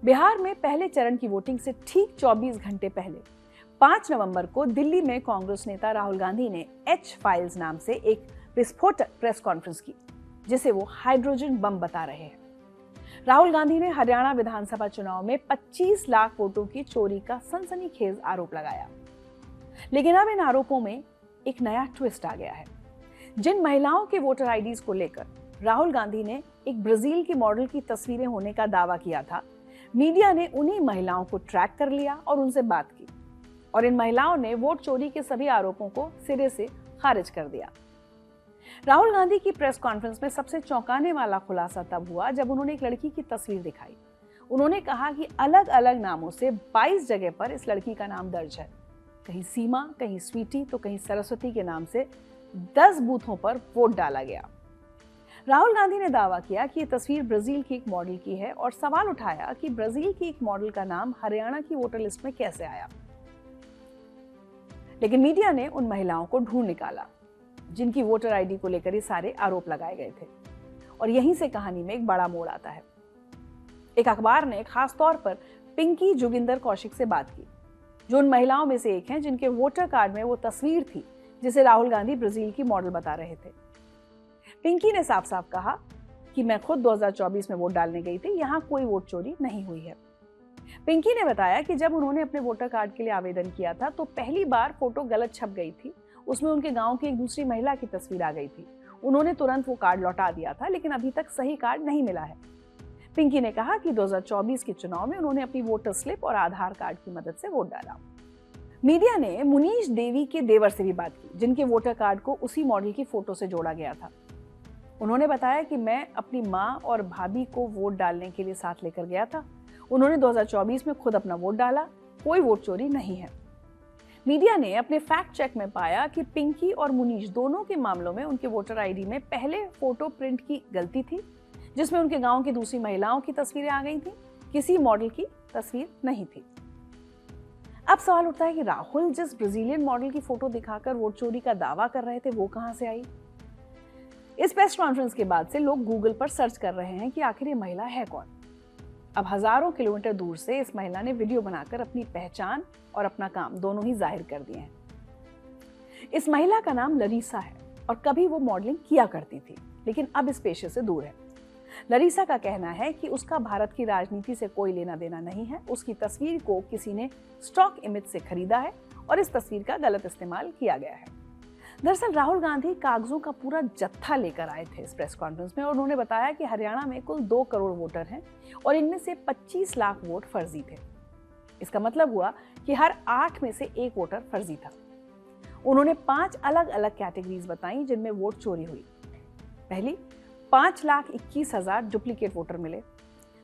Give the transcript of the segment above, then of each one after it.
बिहार में पहले चरण की वोटिंग से ठीक 24 घंटे पहले 5 नवंबर को दिल्ली में कांग्रेस नेता राहुल गांधी ने एच फाइल्स नाम से एक विस्फोटक प्रेस कॉन्फ्रेंस की, जिसे वो हाइड्रोजन बम बता रहे हैं। राहुल गांधी ने हरियाणा विधानसभा चुनाव में 25 लाख वोटों की चोरी का सनसनीखेज आरोप लगाया। लेकिन अब इन आरोपों में एक नया ट्विस्ट आ गया है। जिन महिलाओं के वोटर आईडीज को लेकर राहुल गांधी ने एक ब्राजील की मॉडल की तस्वीरें होने का दावा किया था, मीडिया ने उन्हीं महिलाओं को ट्रैक कर लिया और उनसे बात की, और इन महिलाओं ने वोट चोरी के सभी आरोपों को सिरे से खारिज कर दिया। राहुल गांधी की प्रेस कॉन्फ्रेंस में सबसे चौंकाने वाला खुलासा तब हुआ जब उन्होंने एक लड़की की तस्वीर दिखाई। उन्होंने कहा कि अलग अलग नामों से 22 जगह पर इस लड़की का नाम दर्ज है। कहीं सीमा, कहीं स्वीटी, तो कहीं सरस्वती के नाम से 10 बूथों पर वोट डाला गया। राहुल गांधी ने दावा किया कि ये तस्वीर ब्राजील की एक मॉडल की है और सवाल उठाया कि ब्राजील की एक मॉडल का नाम हरियाणा की वोटर लिस्ट में कैसे आया। लेकिन मीडिया ने उन महिलाओं को ढूंढ निकाला जिनकी वोटर आईडी को लेकर ये सारे आरोप लगाए गए थे, और यहीं से कहानी में एक बड़ा मोड़ आता है। एक अखबार ने खास तौर पर पिंकी जोगिंदर कौशिक से बात की, जो उन महिलाओं में से एक हैं जिनके वोटर कार्ड में वो तस्वीर थी जिसे राहुल गांधी ब्राजील की मॉडल बता रहे थे। पिंकी ने साफ साफ कहा कि मैं खुद 2024 में वोट डालने गई थी, यहाँ कोई वोट चोरी नहीं हुई है। पिंकी ने बताया कि जब उन्होंने अपने वोटर कार्ड के लिए आवेदन किया था तो पहली बार फोटो गलत छप गई थी। उसमें उनके गांव की एक दूसरी महिला की तस्वीर आ गई थी। उन्होंने तुरंत वो कार्ड लौटा दिया था, लेकिन अभी तक सही कार्ड नहीं मिला है। पिंकी ने कहा कि 2024 के चुनाव में उन्होंने अपनी वोटर स्लिप और आधार कार्ड की मदद से वोट डाला। मीडिया ने मुनीश देवी के देवर से भी बात की, जिनके वोटर कार्ड को उसी मॉडल की फोटो से जोड़ा गया था। उन्होंने बताया कि मैं अपनी माँ और भाभी को वोट डालने के लिए साथ लेकर गया था। उन्होंने 2024 में खुद अपना वोट डाला, कोई वोट चोरी नहीं है। मीडिया ने अपने फैक्ट चेक में पाया कि पिंकी और मुनीश दोनों के मामलों में उनके वोटर आईडी में पहले फोटो प्रिंट की गलती थी, जिसमें उनके गांव की दूसरी महिलाओं की तस्वीरें आ गई थी, किसी मॉडल की तस्वीर नहीं थी। अब सवाल उठता है कि राहुल जिस ब्राजीलियन मॉडल की फोटो दिखाकर वोट चोरी का दावा कर रहे थे, वो कहां से आई। इस प्रेस कॉन्फ्रेंस के बाद से लोग गूगल पर सर्च कर रहे हैं कि आखिर ये महिला है कौन। अब हजारों किलोमीटर दूर से इस महिला ने वीडियो बनाकर अपनी पहचान और अपना काम दोनों ही जाहिर कर दिए हैं। इस महिला का नाम लरीसा है और कभी वो मॉडलिंग किया करती थी, लेकिन अब इस पेशे से दूर है। लरीसा का कहना है कि उसका भारत की राजनीति से कोई लेना देना नहीं है। उसकी तस्वीर को किसी ने स्टॉक इमेज से खरीदा है और इस तस्वीर का गलत इस्तेमाल किया गया है। दरअसल राहुल गांधी कागजों का पूरा जत्था लेकर आए थे इस प्रेस कॉन्फ्रेंस में, और उन्होंने बताया कि हरियाणा में कुल 2 करोड़ वोटर हैं और इनमें से 25 लाख वोट फर्जी थे। इसका मतलब हुआ कि हर 8 में से 1 वोटर फर्जी था। उन्होंने 5 अलग अलग कैटेगरीज बताई जिनमें वोट चोरी हुई। पहली, 5,21,000 डुप्लीकेट वोटर मिले।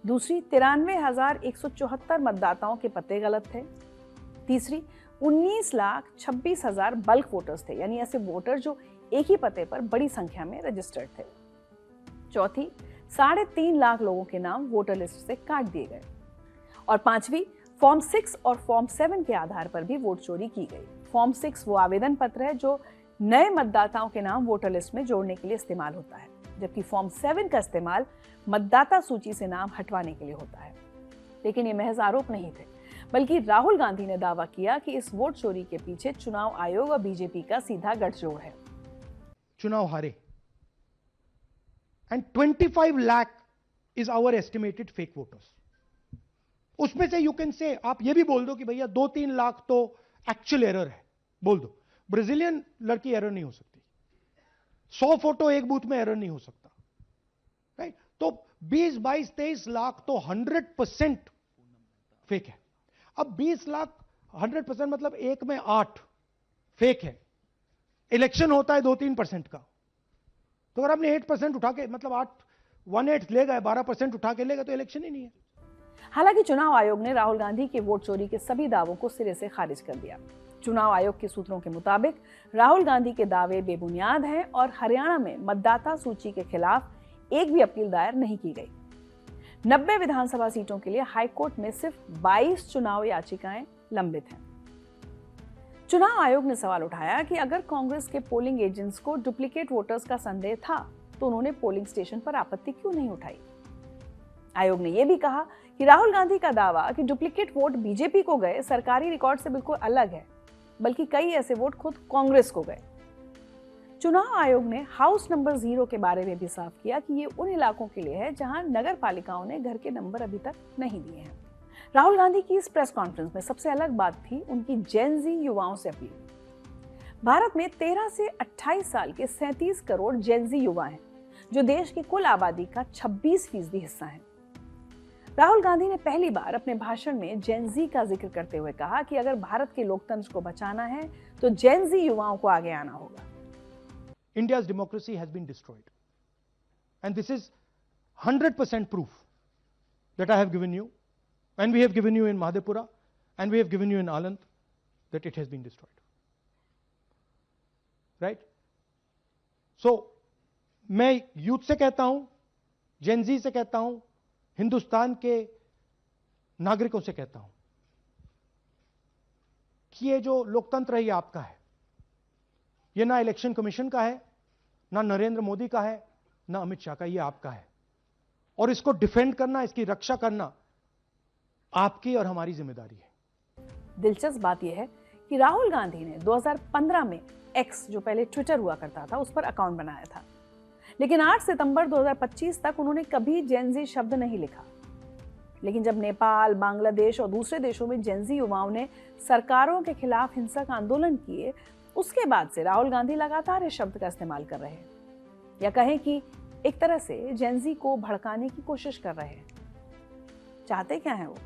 दूसरी, 93,174 मतदाताओं के पते गलत थे। तीसरी, 19,26,000 बल्क वोटर्स थे, यानी ऐसे वोटर जो एक ही पते पर बड़ी संख्या में रजिस्टर्ड थे। चौथी, 3.5 लाख लोगों के नाम वोटर लिस्ट से काट दिए गए। और पांचवी, फॉर्म 6 और फॉर्म 7 के आधार पर भी वोट चोरी की गई। फॉर्म 6 वो आवेदन पत्र है जो नए मतदाताओं के नाम वोटर लिस्ट में जोड़ने के लिए इस्तेमाल होता है, जबकि फॉर्म 7 का इस्तेमाल मतदाता सूची से नाम हटवाने के लिए होता है। लेकिन ये महज आरोप नहीं थे, बल्कि राहुल गांधी ने दावा किया कि इस वोट चोरी के पीछे चुनाव आयोग और बीजेपी का सीधा गठजोड़ है। चुनाव हारे and 25 lakh is our estimated fake voters. उसमें से यू कैन से, आप ये भी बोल दो कि भैया 2-3 लाख तो एक्चुअल एरर है, बोल दो। ब्राजीलियन लड़की एरर नहीं हो सकती, 100 फोटो एक बूथ में एरर नहीं हो सकता, राइट। तो 20, 22, 23 लाख तो 100% फेक है। अब 20 लाख 100% मतलब 1 में 8 फेक है। इलेक्शन होता है 2-3% का, तो अगर आपने 8% उठा के, मतलब 1/8 ले गए, 12% उठा के ले गए, तो इलेक्शन ही नहीं है। हालांकि चुनाव आयोग ने राहुल गांधी के वोट चोरी के सभी दावों को सिरे से खारिज कर दिया। चुनाव आयोग के सूत्रों के मुताबिक राहुल गांधी के दावे बेबुनियाद हैं और हरियाणा में मतदाता सूची के खिलाफ एक भी अपील दायर नहीं की गई। 90 विधानसभा सीटों के लिए हाईकोर्ट में सिर्फ 22 चुनाव याचिकाएं लंबित हैं। चुनाव आयोग ने सवाल उठाया कि अगर कांग्रेस के पोलिंग एजेंट्स को डुप्लीकेट वोटर्स का संदेह था तो उन्होंने पोलिंग स्टेशन पर आपत्ति क्यों नहीं उठाई। आयोग ने यह भी कहा कि राहुल गांधी का दावा कि डुप्लीकेट वोट बीजेपी को गए सरकारी रिकॉर्ड से बिल्कुल अलग है, बल्कि कई ऐसे वोट खुद कांग्रेस को गए। चुनाव आयोग ने हाउस नंबर 0 के बारे में भी साफ किया कि ये उन इलाकों के लिए है जहां नगर पालिकाओं ने घर के नंबर अभी तक नहीं दिए हैं। राहुल गांधी की इस प्रेस कॉन्फ्रेंस में सबसे अलग बात थी उनकी जेन ज़ी युवाओं से अपील। भारत में 13 से 28 साल के 37 करोड़ जेन ज़ी युवा हैं, जो देश की कुल आबादी का 26% हिस्सा है। राहुल गांधी ने पहली बार अपने भाषण में जेन ज़ी का जिक्र करते हुए कहा कि अगर भारत के लोकतंत्र को बचाना है तो जेन ज़ी युवाओं को आगे आना होगा। India's democracy has been destroyed. And this is 100% proof that I have given you, and we have given you in Madhepura, and we have given you in Aland, that it has been destroyed. Right? So, मैं youth से कहता हूं, जेन ज़ी से कहता हूं, हिंदुस्तान के नागरिकों से कहता हूं कि ये जो लोकतंत्र है ये आपका है। ये ना इलेक्शन कमीशन का है, ना नरेंद्र मोदी का है, ना अमित शाह का, ये आपका है। और इसको डिफेंड करना, इसकी रक्षा करना आपकी और हमारी जिम्मेदारी है। दिलचस्प बात यह है कि राहुल गांधी ने 2015 में एक्स, जो पहले ट्विटर हुआ करता था, उस पर अकाउंट बनाया था, लेकिन 8 सितंबर 2025 तक उन्होंने कभी जेन ज़ी शब्द नहीं लिखा। लेकिन जब नेपाल, बांग्लादेश और दूसरे देशों में जेन ज़ी युवाओं ने सरकारों के खिलाफ हिंसक आंदोलन किए, उसके बाद से राहुल गांधी लगातार इस शब्द का इस्तेमाल कर रहे हैं, या कहें कि एक तरह से जेन ज़ी को भड़काने की कोशिश कर रहे हैं। चाहते क्या है वो?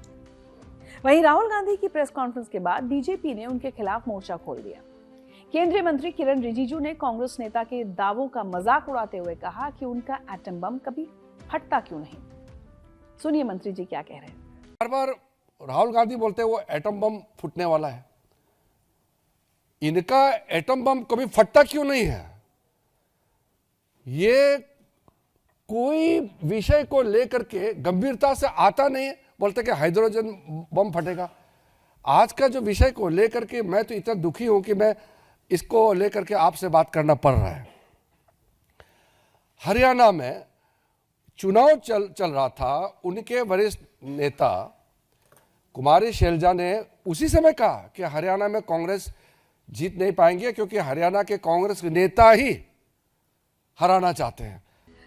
वहीं राहुल गांधी की प्रेस कॉन्फ्रेंस के बाद बीजेपी ने उनके खिलाफ मोर्चा खोल दिया। केंद्रीय मंत्री किरण रिजिजू ने कांग्रेस नेता के दावों का मजाक उड़ाते हुए कहा कि उनका एटम बम कभी फटता क्यों नहीं। सुनिए मंत्री जी क्या कह रहे हैं। बार बार राहुल गांधी बोलते हैं वो एटम बम फूटने वाला है। इनका एटम बम कभी फटता क्यों नहीं है? ये कोई विषय को लेकर के गंभीरता से आता नहीं, बोलते कि हाइड्रोजन बम फटेगा। आज का जो विषय को लेकर के मैं तो इतना दुखी हूं कि मैं इसको लेकर के आपसे बात करना पड़ रहा है। हरियाणा में चुनाव चल रहा था, उनके वरिष्ठ नेता कुमारी शैलजा ने उसी समय कहा कि हरियाणा में कांग्रेस जीत नहीं पाएंगे क्योंकि हरियाणा के कांग्रेस नेता ही हराना चाहते हैं।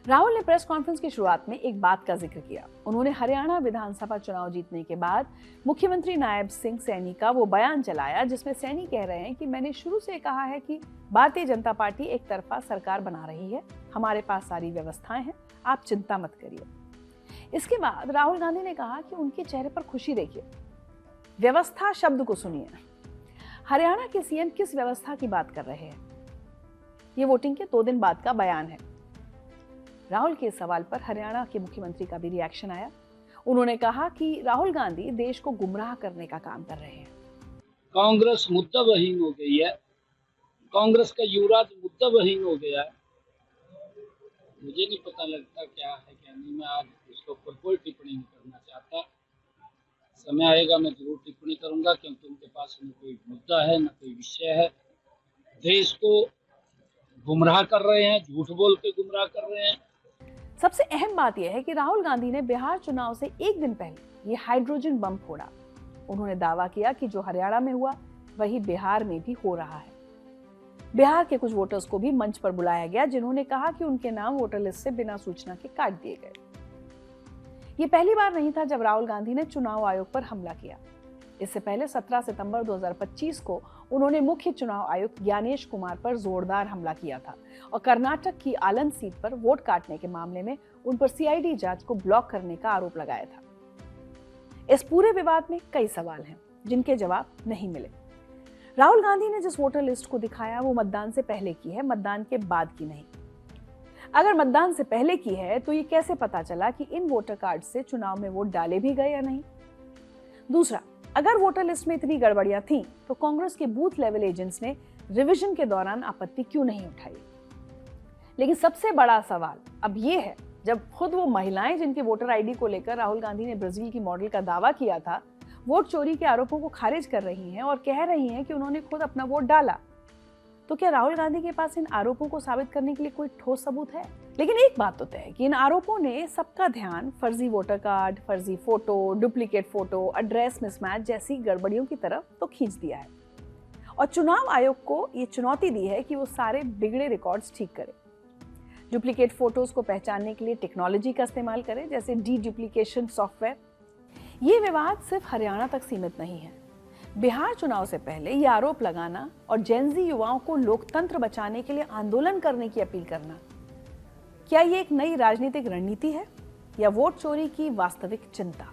राहुल ने प्रेस कॉन्फ्रेंस की शुरुआत में एक बात का जिक्र किया। उन्होंने हरियाणा विधानसभा चुनाव जीतने के बाद मुख्यमंत्री नायब सिंह सैनी का वो बयान चलाया जिसमें सैनी कह रहे हैं कि मैंने शुरू से कहा है कि भारतीय जनता पार्टी एक तरफा सरकार बना रही है, हमारे पास सारी व्यवस्थाएं हैं, आप चिंता मत करिए। इसके बाद राहुल गांधी ने कहा कि उनके चेहरे पर खुशी देखिए। व्यवस्था शब्द को सुनिए। हरियाणा के सीएम किस व्यवस्था की बात कर रहे हैं? ये वोटिंग के 2 दिन बाद का बयान है। राहुल के सवाल पर हरियाणा के मुख्यमंत्री का भी रिएक्शन आया। उन्होंने कहा कि राहुल गांधी देश को गुमराह करने का काम कर रहे हैं। कांग्रेस मुद्दावहीन हो गई है, कांग्रेस का युवराज मुद्दावहीन हो गया है। मुझे नहीं पता लगता क्या है क्या नहीं। मैं आज उसके ऊपर कोई टिप्पणी नहीं करना चाहता। समय आएगा मैं जरूर टिप्पणी करूंगा, क्योंकि उनके पास न कोई मुद्दा है न कोई विषय है। देश को गुमराह कर रहे हैं, झूठ बोल के गुमराह कर रहे हैं। सबसे अहम बात यह है कि राहुल गांधी ने बिहार चुनाव से 1 दिन पहले ये हाइड्रोजन बम फोड़ा। उन्होंने दावा किया कि जो हरियाणा में हुआ वही बिहार में भी हो रहा है। बिहार के कुछ वोटर्स को भी मंच पर बुलाया गया, जिन्होंने कहा कि उनके नाम वोटर लिस्ट से बिना सूचना के काट दिए गए। ये पहली बार नहीं था जब राहुल गांधी ने चुनाव आयोग पर हमला किया। इससे पहले 17 सितंबर 2025 को उन्होंने मुख्य चुनाव आयुक्त ज्ञानेश कुमार पर जोरदार हमला किया था और कर्नाटक की आलंद सीट पर वोट काटने के मामले में उन पर सीआईडी जांच को ब्लॉक करने का आरोप लगाया था। इस पूरे विवाद में कई सवाल हैं जिनके जवाब नहीं मिले। राहुल गांधी ने जिस वोटर लिस्ट को दिखाया वो मतदान से पहले की है, मतदान के बाद की नहीं। अगर मतदान से पहले की है तो ये कैसे पता चला कि इन वोटर कार्ड से चुनाव में वोट डाले भी गए या नहीं? दूसरा, अगर वोटर लिस्ट में इतनी गड़बड़ियां थीं तो कांग्रेस के बूथ लेवल एजेंट्स ने रिवीजन के दौरान आपत्ति क्यों नहीं उठाई? लेकिन सबसे बड़ा सवाल अब ये है, जब खुद वो महिलाएं जिनके वोटर आईडी को लेकर राहुल गांधी ने ब्राजील की मॉडल का दावा किया था, वोट चोरी के आरोपों को खारिज कर रही हैं और कह रही हैं कि उन्होंने खुद अपना वोट डाला, तो क्या राहुल गांधी के पास इन आरोपों को साबित करने के लिए कोई ठोस सबूत है? लेकिन एक बात तो तय है कि इन आरोपों ने सबका ध्यान फर्जी वोटर कार्ड, फर्जी photo, duplicate photo, address mismatch जैसी गड़बड़ियों की तरफ तो खींच दिया है और चुनाव आयोग को ये चुनौती दी है कि वो सारे बिगड़े रिकॉर्ड्स ठीक करे। डुप्लीकेट फोटोज को पहचानने के लिए टेक्नोलॉजी का इस्तेमाल करे, जैसे डी डुप्लीकेशन सॉफ्टवेयर। ये विवाद सिर्फ हरियाणा तक सीमित नहीं है। बिहार चुनाव से पहले ये आरोप लगाना और जेनजी युवाओं को लोकतंत्र बचाने के लिए आंदोलन करने की अपील करना, क्या ये एक नई राजनीतिक रणनीति है या वोट चोरी की वास्तविक चिंता?